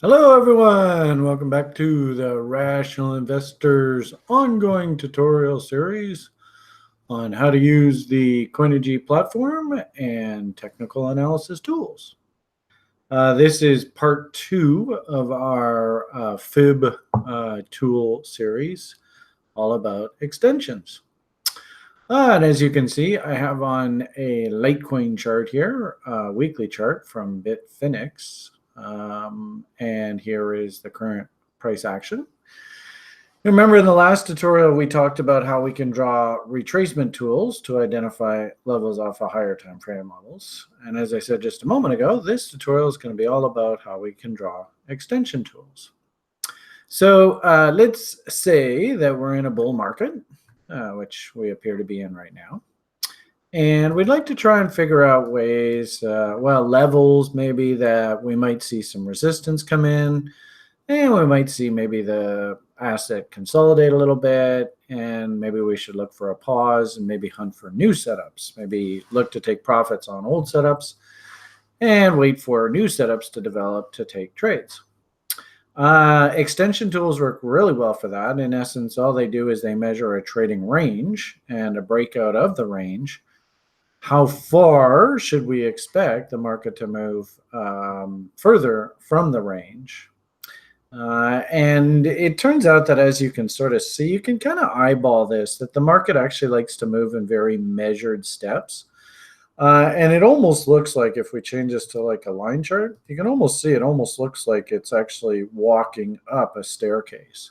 Hello, everyone. Welcome back to the Rational Investors ongoing tutorial series on how to use the Coinigy platform and technical analysis tools. This is part 2 of our Fib tool series, all about extensions. And as you can see, I have on a Litecoin chart here, a weekly chart from Bitfinex. And here is the current price action. Remember in the last tutorial, we talked about how we can draw retracement tools to identify levels off of higher time frame models. And as I said just a moment ago, this tutorial is going to be all about how we can draw extension tools. So let's say that we're in a bull market, which we appear to be in right now. And we'd like to try and figure out ways, levels maybe that we might see some resistance come in, and we might see maybe the asset consolidate a little bit, and maybe we should look for a pause and maybe hunt for new setups. Maybe look to take profits on old setups and wait for new setups to develop to take trades. Extension tools work really well for that. In essence, all they do is they measure a trading range and a breakout of the range. How far should we expect the market to move further from the range? And it turns out that, as you can sort of see, you can kind of eyeball this, that the market actually likes to move in very measured steps. And it almost looks like, if we change this to like a line chart, you can almost see it almost looks like it's actually walking up a staircase.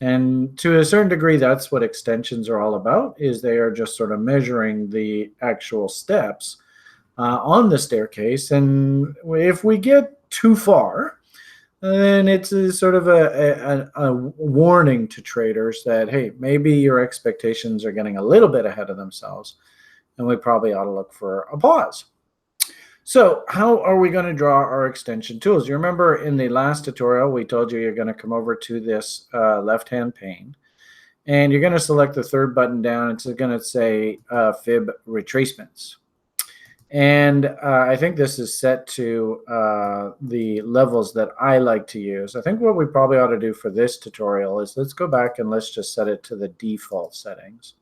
And to a certain degree, that's what extensions are all about, is they are just sort of measuring the actual steps on the staircase. And if we get too far, then it's a sort of a warning to traders that, hey, maybe your expectations are getting a little bit ahead of themselves, and we probably ought to look for a pause. So how are we going to draw our extension tools? You remember in the last tutorial, we told you you're going to come over to this left-hand pane, and you're going to select the third button down. It's going to say Fib retracements. And I think this is set to the levels that I like to use. I think what we probably ought to do for this tutorial is let's go back and let's just set it to the default settings.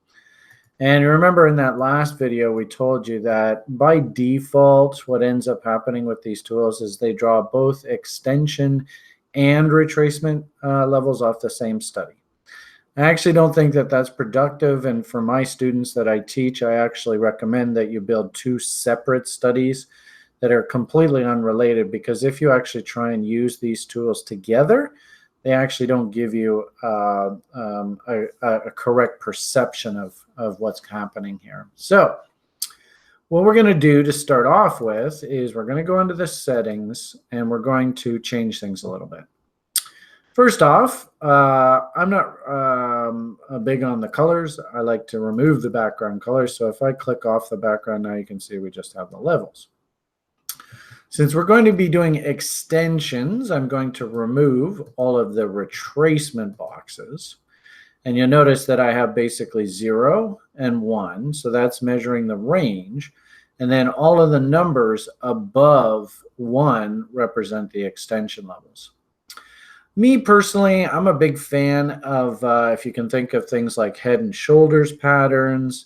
And remember in that last video, we told you that by default, what ends up happening with these tools is they draw both extension and retracement levels off the same study. I actually don't think that that's productive. And for my students that I teach, I actually recommend that you build two separate studies that are completely unrelated, because if you actually try and use these tools together, they actually don't give you a correct perception of what's happening here. So what we're going to do to start off with is we're going to go into the settings and we're going to change things a little bit. First off, I'm not big on the colors. I like to remove the background colors. So if I click off the background now, you can see we just have the levels. Since we're going to be doing extensions, I'm going to remove all of the retracement boxes. And you'll notice that I have basically 0 and 1. So that's measuring the range. And then all of the numbers above 1 represent the extension levels. Me personally, I'm a big fan of, if you can think of things like head and shoulders patterns,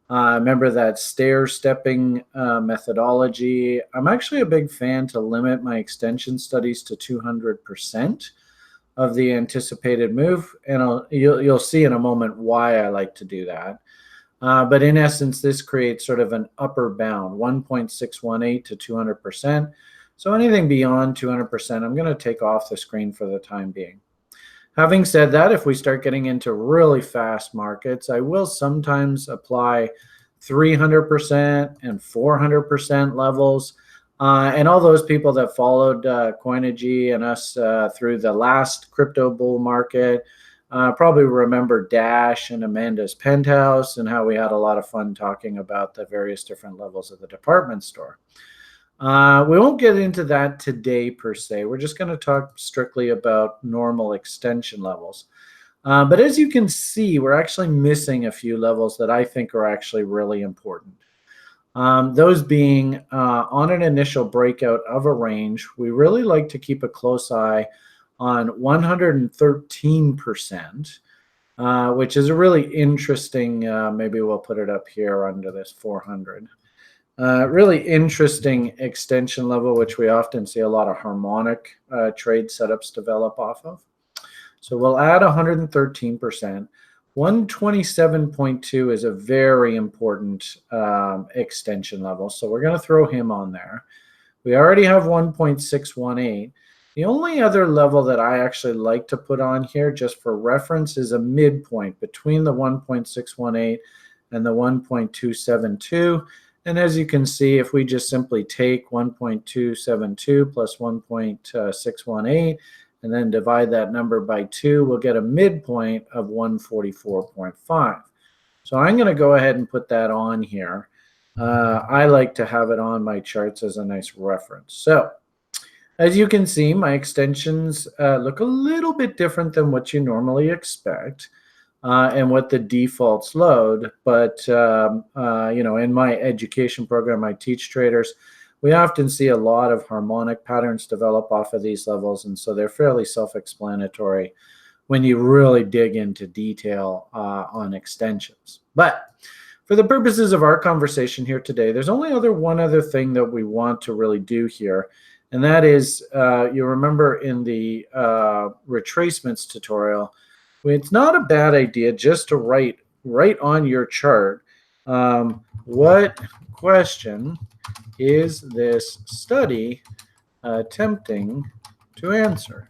remember that stair-stepping methodology. I'm actually a big fan to limit my extension studies to 200% of the anticipated move. And you'll see in a moment why I like to do that. But in essence, this creates sort of an upper bound, 1.618 to 200%. So anything beyond 200%, I'm going to take off the screen for the time being. Having said that, if we start getting into really fast markets, I will sometimes apply 300% and 400% levels. And all those people that followed Coinigy and us through the last crypto bull market probably remember Dash and Amanda's Penthouse and how we had a lot of fun talking about the various different levels of the department store. We won't get into that today per se. We're just going to talk strictly about normal extension levels. But as you can see, we're actually missing a few levels that I think are actually really important. Those being on an initial breakout of a range, we really like to keep a close eye on 113%, which is a really interesting, maybe we'll put it up here under this 400. Really interesting extension level, which we often see a lot of harmonic trade setups develop off of. So we'll add 113%. 127.2 is a very important extension level, so we're going to throw him on there. We already have 1.618. The only other level that I actually like to put on here just for reference is a midpoint between the 1.618 and the 1.272. And as you can see, if we just simply take 1.272 plus 1.618 and then divide that number by 2, we'll get a midpoint of 144.5. So I'm going to go ahead and put that on here. I like to have it on my charts as a nice reference. So as you can see, my extensions look a little bit different than what you normally expect. And what the defaults load. But, in my education program, I teach traders. We often see a lot of harmonic patterns develop off of these levels. And so they're fairly self-explanatory when you really dig into detail on extensions. But for the purposes of our conversation here today, there's only one other thing that we want to really do here. And that is, you remember in the retracements tutorial, it's not a bad idea just to write on your chart, what question is this study attempting to answer?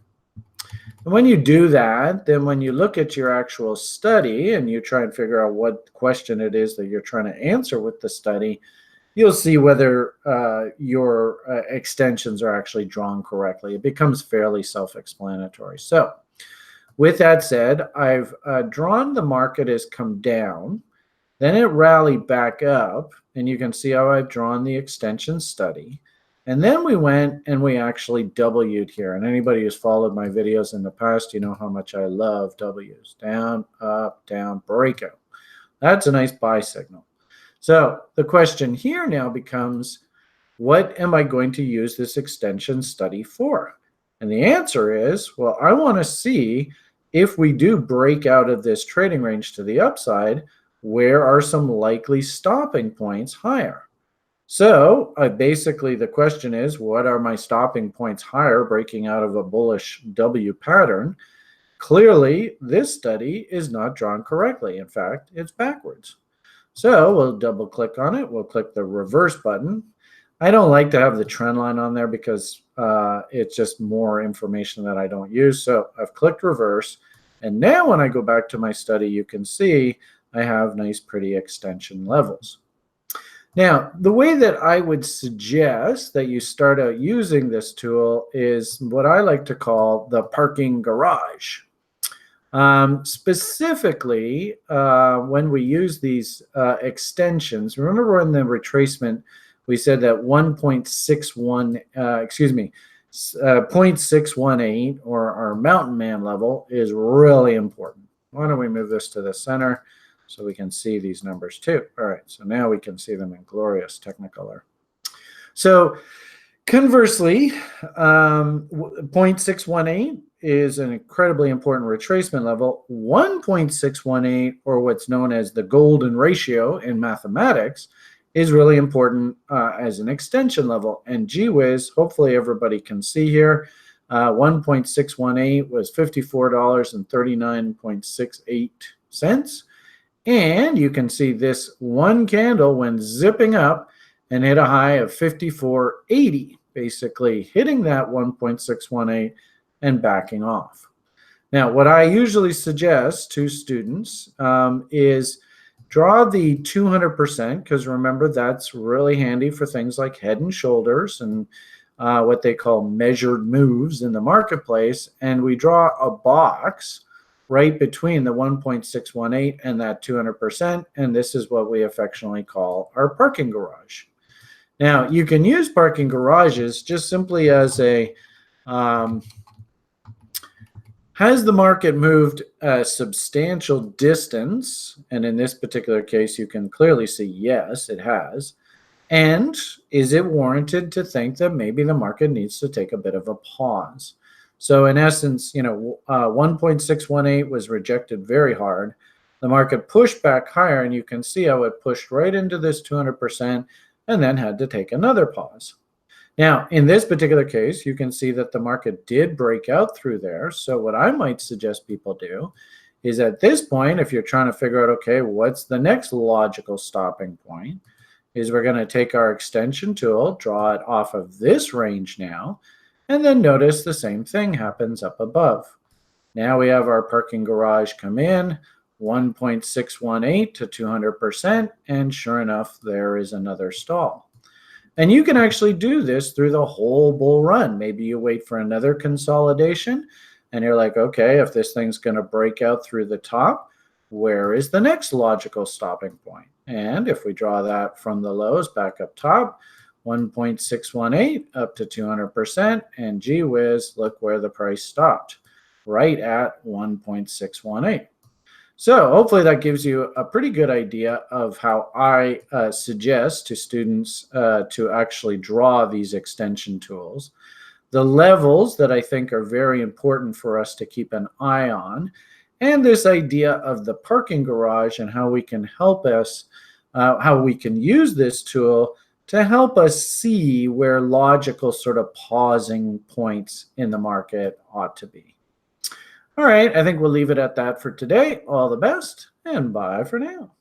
And when you do that, then when you look at your actual study and you try and figure out what question it is that you're trying to answer with the study, you'll see whether your extensions are actually drawn correctly. It becomes fairly self-explanatory. So with that said, I've drawn the market has come down, then it rallied back up, and you can see how I've drawn the extension study. And then we went and we actually W'd here. And anybody who's followed my videos in the past, you know how much I love W's. Down, up, down, breakout. That's a nice buy signal. So the question here now becomes, what am I going to use this extension study for? And the answer is, well, I want to see if we do break out of this trading range to the upside, where are some likely stopping points higher? So basically the question is, what are my stopping points higher breaking out of a bullish W pattern? Clearly, this study is not drawn correctly. In fact, it's backwards. So we'll double click on it. We'll click the reverse button. I don't like to have the trend line on there because it's just more information that I don't use. So I've clicked reverse. And now when I go back to my study, you can see I have nice, pretty extension levels. Now, the way that I would suggest that you start out using this tool is what I like to call the parking garage. Specifically, when we use these extensions, remember in the retracement, we said that 0.618 or our mountain man level is really important. Why don't we move this to the center so we can see these numbers too? All right, so now we can see them in glorious Technicolor. So conversely, 0.618 is an incredibly important retracement level. 1.618, or what's known as the golden ratio in mathematics, is really important as an extension level. And gee whiz, hopefully everybody can see here, 1.618 was $54.39.68. And you can see this one candle went zipping up and hit a high of 54.80, basically hitting that 1.618 and backing off. Now, what I usually suggest to students is draw the 200%, because remember, that's really handy for things like head and shoulders and what they call measured moves in the marketplace. And we draw a box right between the 1.618 and that 200%. And this is what we affectionately call our parking garage. Now, you can use parking garages just simply as a has the market moved a substantial distance? And in this particular case, you can clearly see, yes, it has. And is it warranted to think that maybe the market needs to take a bit of a pause? So in essence, 1.618 was rejected very hard. The market pushed back higher, and you can see how it pushed right into this 200% and then had to take another pause. Now, in this particular case, you can see that the market did break out through there. So what I might suggest people do is at this point, if you're trying to figure out, okay, what's the next logical stopping point, is we're going to take our extension tool, draw it off of this range now, and then notice the same thing happens up above. Now we have our parking garage come in, 1.618 to 200%, and sure enough, there is another stall. And you can actually do this through the whole bull run. Maybe you wait for another consolidation, and you're like, okay, if this thing's going to break out through the top, where is the next logical stopping point? And if we draw that from the lows back up top, 1.618 up to 200%, and gee whiz, look where the price stopped, right at 1.618. So hopefully that gives you a pretty good idea of how I suggest to students to actually draw these extension tools. The levels that I think are very important for us to keep an eye on, and this idea of the parking garage and how we can how we can use this tool to help us see where logical sort of pausing points in the market ought to be. All right, I think we'll leave it at that for today. All the best, and bye for now.